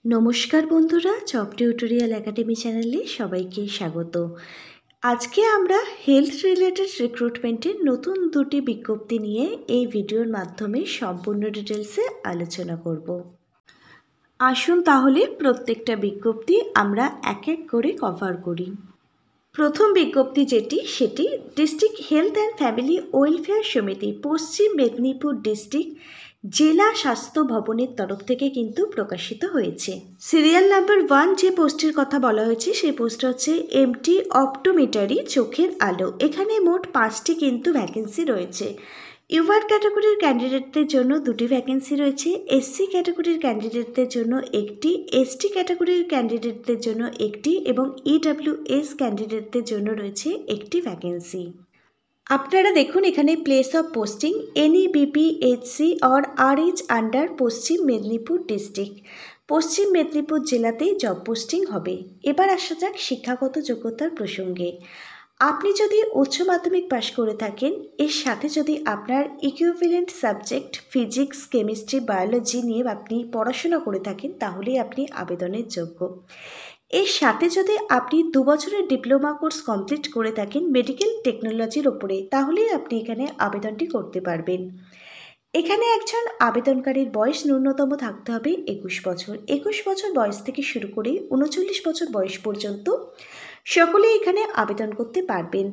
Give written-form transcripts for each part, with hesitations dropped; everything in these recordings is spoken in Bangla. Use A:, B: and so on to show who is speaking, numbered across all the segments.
A: নমস্কার বন্ধুরা, জব টিউটোরিয়াল একাডেমি চ্যানেলে সবাইকে স্বাগত। আজকে আমরা হেলথ রিলেটেড রিক্রুটমেন্টের নতুন দুটি বিজ্ঞপ্তি নিয়ে এই ভিডিওর মাধ্যমে সম্পূর্ণ ডিটেলসে আলোচনা করব। আসুন তাহলে প্রত্যেকটা বিজ্ঞপ্তি আমরা এক এক করে কভার করি। প্রথম বিজ্ঞপ্তি সেটি district health and family welfare সমিতি পশ্চিম মেদিনীপুর ডিস্ট্রিক্ট জেলা স্বাস্থ্য ভবনের তরফ থেকে কিন্তু প্রকাশিত হয়েছে। সিরিয়াল নাম্বার 1 যে পোস্টের কথা বলা হয়েছে সেই পোস্ট হচ্ছে এমটি অপটোমেট্রি চোখের আলো। এখানে মোট 5টি কিন্তু ভ্যাকেন্সি রয়েছে। ইউআর ক্যাটাগরির ক্যান্ডিডেটদের জন্য 2টি ভ্যাকেন্সি রয়েছে, এসসি ক্যাটাগরির ক্যান্ডিডেটদের জন্য 1টি, এসটি ক্যাটাগরির ক্যান্ডিডেটদের জন্য 1টি এবং ইডব্লিউএস ক্যান্ডিডেটদের জন্য রয়েছে 1টি ভ্যাকেন্সি। আপনারা দেখুন এখানে প্লেস অফ পোস্টিং NEBPHC और RH আন্ডার পশ্চিম মেদিনীপুর ডিস্ট্রিক্ট, পশ্চিম মেদিনীপুর জেলাতেই জব পোস্টিং হবে। এবার আসা যাক শিক্ষাগত যোগ্যতার প্রসঙ্গে। আপনি যদি উচ্চ মাধ্যমিক পাশ করে থাকেন, এর সাথে যদি আপনার equivalent subject physics, chemistry, biology নিয়ে আপনি পড়াশোনা করে থাকেন, তাহলেই আপনি আবেদনের যোগ্য। এর সাথে যদি আপনি 2 বছরের ডিপ্লোমা কোর্স কমপ্লিট করে থাকেন মেডিকেল টেকনোলজির ওপরে, তাহলেই আপনি এখানে আবেদনটি করতে পারবেন। এখানে একজন আবেদনকারীর বয়স ন্যূনতম থাকতে হবে 21 বছর। 21 বছর বয়স থেকে শুরু করে 39 বছর বয়স পর্যন্ত সকলে এখানে আবেদন করতে পারবেন।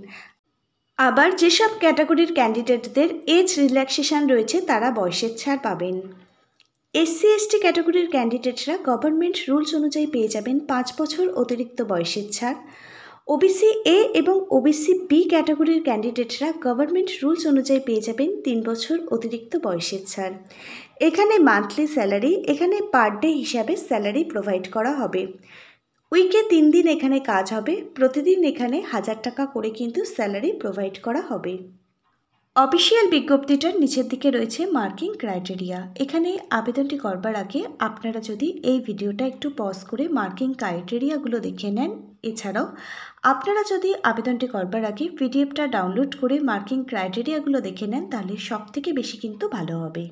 A: আবার যেসব ক্যাটাগরির ক্যান্ডিডেটদের এজ রিল্যাক্সেশন রয়েছে তারা বয়সের ছাড় পাবেন। এসসি এসটি ক্যাটাগরির ক্যান্ডিডেটরা গভর্নমেন্ট রুলস অনুযায়ী পেয়ে যাবেন 5 বছর অতিরিক্ত বয়সের ছাড়। ওবিসি এ এবং ওবিসি বি ক্যাটাগরির ক্যান্ডিডেটরা গভর্নমেন্ট রুলস অনুযায়ী পেয়ে যাবেন 3 বছর অতিরিক্ত বয়সের ছাড়। এখানে মান্থলি স্যালারি, এখানে পার ডে হিসাবে স্যালারি প্রোভাইড করা হবে। উইকে 3 দিন এখানে কাজ হবে, প্রতিদিন এখানে 1000 টাকা করে কিন্তু স্যালারি প্রোভাইড করা হবে। অফিসিয়াল বিজ্ঞপ্তিটার নিচের দিকে রয়েছে মার্কিং ক্রাইটেরিয়া। এখানে আবেদনটি করবার আগে আপনারা যদি এই ভিডিওটা একটু পজ করে মার্কিং ক্রাইটেরিয়াগুলো দেখে নেন, এছাড়াও আপনারা যদি আবেদনটি করবার আগে পিডিএফটা ডাউনলোড করে মার্কিং ক্রাইটেরিয়াগুলো দেখে নেন, তাহলে সব থেকে বেশি কিন্তু ভালো হবে।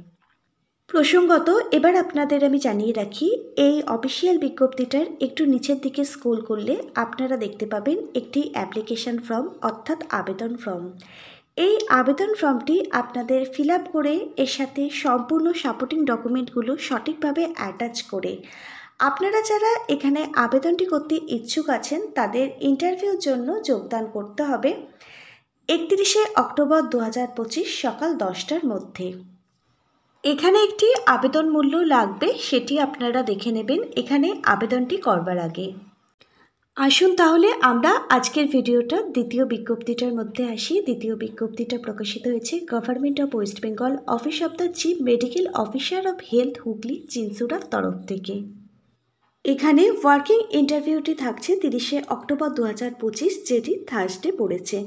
A: প্রসঙ্গত এবার আপনাদের আমি জানিয়ে রাখি, এই অফিসিয়াল বিজ্ঞপ্তিটার একটু নিচের দিকে স্ক্রল করলে আপনারা দেখতে পাবেন একটি অ্যাপ্লিকেশন ফর্ম অর্থাৎ আবেদন ফর্ম। এই আবেদন ফর্মটি আপনাদের ফিল আপ করে এর সাথে সম্পূর্ণ সাপোর্টিং ডকুমেন্টগুলো সঠিকভাবে অ্যাটাচ করে আপনারা যারা এখানে আবেদনটি করতে ইচ্ছুক আছেন তাদের ইন্টারভিউর জন্য যোগদান করতে হবে 31শে অক্টোবর 2025 সকাল 10টার মধ্যে। এখানে একটি আবেদন মূল্য লাগবে, সেটি আপনারা দেখে নেবেন এখানে আবেদনটি করবার আগে। আসুন তাহলে আমরা আজকের ভিডিওটা দ্বিতীয় বিজ্ঞপ্তিটার মধ্যে আসি। দ্বিতীয় বিজ্ঞপ্তিটা প্রকাশিত হয়েছে government of West Bengal office of the chief medical officer of health Hooghly চিনসুরার তরফ থেকে। এখানে ওয়ার্কিং ইন্টারভিউটি থাকছে 30শে অক্টোবর 2025, যেটি থার্সডে পড়েছে।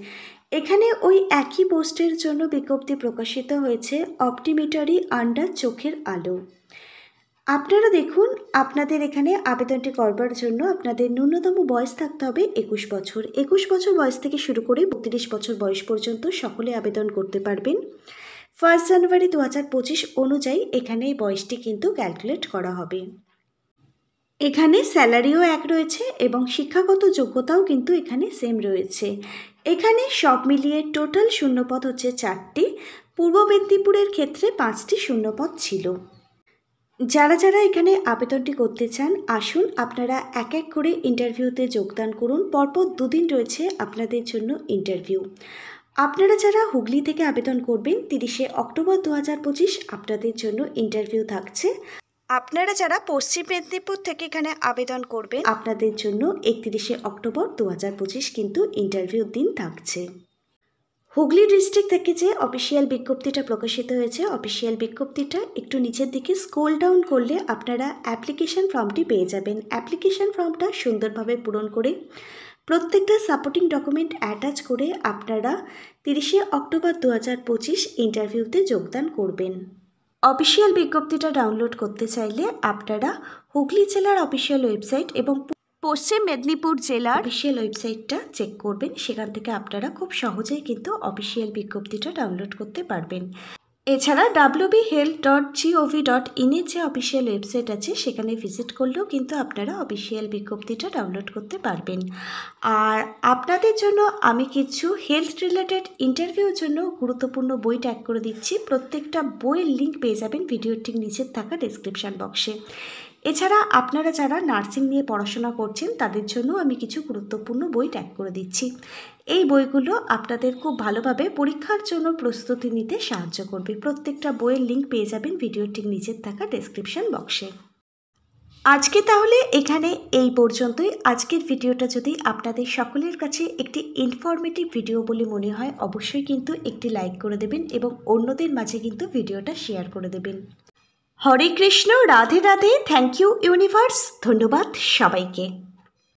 A: এখানে ওই একই পোস্টের জন্য বিজ্ঞপ্তি প্রকাশিত হয়েছে অপটোমেট্রি আন্ডার চোখের আলো। আপনারা দেখুন আপনাদের এখানে আবেদনটি করবার জন্য আপনাদের ন্যূনতম বয়স থাকতে হবে 21 বছর। 21 বছর বয়স থেকে শুরু করে 32 বছর বয়স পর্যন্ত সকলে আবেদন করতে পারবেন। 1 জানুয়ারি 2025 অনুযায়ী এখানে এই বয়সটি কিন্তু ক্যালকুলেট করা হবে। এখানে স্যালারিও এক রয়েছে এবং শিক্ষাগত যোগ্যতাও কিন্তু এখানে সেম রয়েছে। এখানে সব মিলিয়ে টোটাল শূন্যপদ হচ্ছে 4টি। পূর্ব মেদিনীপুরের ক্ষেত্রে 5টি শূন্যপদ ছিল। যারা যারা এখানে আবেদনটি করতে চান আসুন আপনারা এক এক করে ইন্টারভিউতে যোগদান করুন। পরপর 2 দিন রয়েছে আপনাদের জন্য ইন্টারভিউ। আপনারা যারা হুগলি থেকে আবেদন করবেন 30শে অক্টোবর 2025 আপনাদের জন্য ইন্টারভিউ থাকছে। আপনারা যারা পশ্চিম মেদিনীপুর থেকে এখানে আবেদন করবেন আপনাদের জন্য 31শে অক্টোবর 2025 কিন্তু ইন্টারভিউ দিন থাকছে। হুগলি ডিস্ট্রিক্ট থেকে যে অফিসিয়াল বিজ্ঞপ্তিটা প্রকাশিত হয়েছে, অফিসিয়াল বিজ্ঞপ্তিটা একটু নিচের দিকে স্ক্রল ডাউন করলে আপনারা অ্যাপ্লিকেশন ফর্মটি পেয়ে যাবেন। অ্যাপ্লিকেশন ফর্মটা সুন্দরভাবে পূরণ করে প্রত্যেকটা সাপোর্টিং ডকুমেন্ট অ্যাটাচ করে আপনারা 30শে অক্টোবর 2025 ইন্টারভিউতে যোগদান করবেন। অফিসিয়াল বিজ্ঞপ্তিটা ডাউনলোড করতে চাইলে আপনারা হুগলি জেলার অফিসিয়াল ওয়েবসাইট এবং পশ্চিম মেদিনীপুর জেলার অফিসিয়াল ওয়েবসাইটটা চেক করবেন। সেখান থেকে আপনারা খুব সহজেই কিন্তু অফিসিয়াল বিজ্ঞপ্তিটা ডাউনলোড করতে পারবেন। এছাড়া wbhealth.gov.in এর যে অফিসিয়াল ওয়েবসাইট আছে সেখানে ভিজিট করলেও কিন্তু আপনারা অফিসিয়াল বিজ্ঞপ্তিটা ডাউনলোড করতে পারবেন। আর আপনাদের জন্য আমি কিছু হেলথ রিলেটেড ইন্টারভিউর জন্য গুরুত্বপূর্ণ বই ট্যাগ করে দিচ্ছি। প্রত্যেকটা বইয়ের লিঙ্ক পেয়ে যাবেন ভিডিওর ঠিক নিচে থাকা ডেসক্রিপশান বক্সে। এছাড়া আপনারা যারা নার্সিং নিয়ে পড়াশোনা করছেন তাদের জন্য আমি কিছু গুরুত্বপূর্ণ বই ট্যাগ করে দিচ্ছি। এই বইগুলো আপনাদের খুব ভালোভাবে পরীক্ষার জন্য প্রস্তুতি নিতে সাহায্য করবে। প্রত্যেকটা বইয়ের লিঙ্ক পেয়ে যাবেন ভিডিওর ঠিক নিচে থাকা ডেসক্রিপশান বক্সে। আজকে তাহলে এখানে এই পর্যন্তই। আজকের ভিডিওটা যদি আপনাদের সকলের কাছে একটি ইনফরমেটিভ ভিডিও বলে মনে হয় অবশ্যই কিন্তু একটি লাইক করে দেবেন এবং অন্যদের মাঝে কিন্তু ভিডিওটা শেয়ার করে দেবেন। Hare Krishna, Radhe Radhe, thank you universe. ধন্যবাদ সবাইকে।